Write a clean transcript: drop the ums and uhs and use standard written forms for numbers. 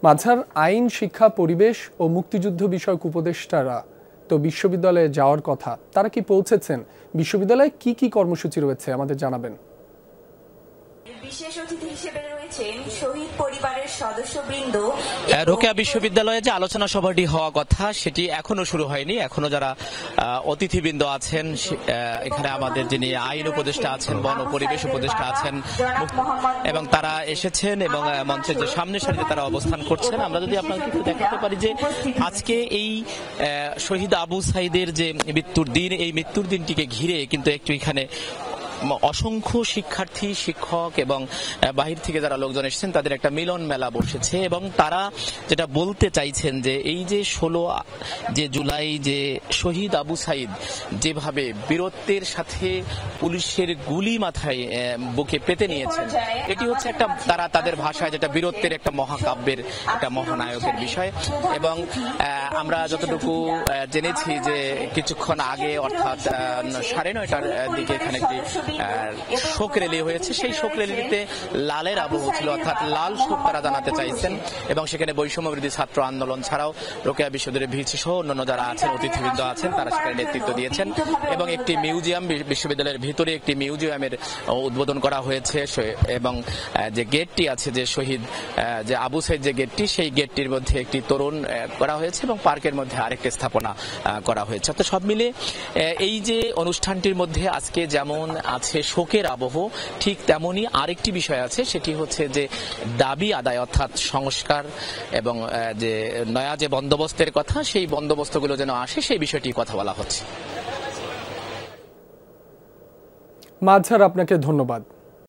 মাঝার আইন, শিক্ষা, পরিবেশ ও মুক্তিযুদ্ধ বিষয়ক উপদেষ্টারা তো বিশ্ববিদ্যালয়ে যাওয়ার কথা, তারা কি পৌঁছেছেন? বিশ্ববিদ্যালয়ে কি কি কর্মসূচি রয়েছে আমাদের জানাবেন। বিশেষ অতিথি হিসেবে রয়েছেন শহীদ পরিবারের সদস্যবৃন্দ। রোকেয়া বিশ্ববিদ্যালয়ে যে আলোচনা সভাটি হওয়া কথা সেটি এখনো শুরু হয়নি। এখনো যারা অতিথিবৃন্দ আছেন, এখানে আমাদের যিনি আইন উপদেষ্টা আছেন, বন ও পরিবেশ উপদেষ্টা আছেন, এবং তারা এসেছেন এবং মঞ্চের যে সামনের সারিতে তারা অবস্থান করছেন। আমরা যদি আপনাকে একটু দেখাতে পারি যে আজকে এই শহীদ আবু সাইদের যে মৃত্যুর দিন, এই মৃত্যুর দিনটিকে ঘিরে কিন্তু একটু এখানে অসংখ্য শিক্ষার্থী, শিক্ষক এবং বাহির থেকে যারা লোকজন এসেছেন তাদের একটা মিলন মেলা বসেছে এবং তারা যেটা বলতে চাইছেন যে এই যে 16 যে জুলাই যে শহীদ আবু সাইদ যেভাবে বীরত্বের সাথে পুলিশের গুলি মাথায় বুকে পেতে নিয়েছেন, এটি হচ্ছে একটা তারা তাদের ভাষায় যেটা বীরত্বের একটা মহাকাব্যের একটা মহানায়কের বিষয়। এবং আমরা যতটুকু জেনেছি যে কিছুক্ষণ আগে অর্থাৎ 9:30টার দিকে এখানে একটি শোক র্যালি হয়েছে। সেই শোক র্যালিতে লালের আবহ ছিল, অর্থাৎ লাল শোক তারা জানাতে চাইছেন এবং সেখানে বৈষম্য বিরোধী ছাত্র আন্দোলন ছাড়াও রোকেয়া বিশ্ববিদ্যালয়ের ভিসি সহ অন্যান্য যারা আছেন, অতিথিবৃন্দ আছেন, তারা সেখানে নেতৃত্ব দিয়েছেন এবং একটি মিউজিয়াম, বিশ্ববিদ্যালয়ের ভিতরে একটি মিউজিয়ামের উদ্বোধন করা হয়েছে এবং যে গেটটি আছে, যে শহীদ যে আবু সাইদ যে গেটটি, সেই গেটটির মধ্যে একটি তরুণ করা হয়েছে এবং পার্কের মধ্যে আরেকটি স্থাপনা করা হয়েছে। তো সব মিলে এই যে অনুষ্ঠানটির মধ্যে আজকে যেমন আছে শোকের আবহ, ঠিক তেমনি আরেকটি বিষয় আছে, সেটি হচ্ছে যে দাবি আদায়, অর্থাৎ সংস্কার এবং যে নয়া যে বন্দোবস্তের কথা, সেই বন্দোবস্তগুলো যেন আসে, সেই বিষয়টি কথা বলা হচ্ছে। মাঝার, আপনাকে ধন্যবাদ।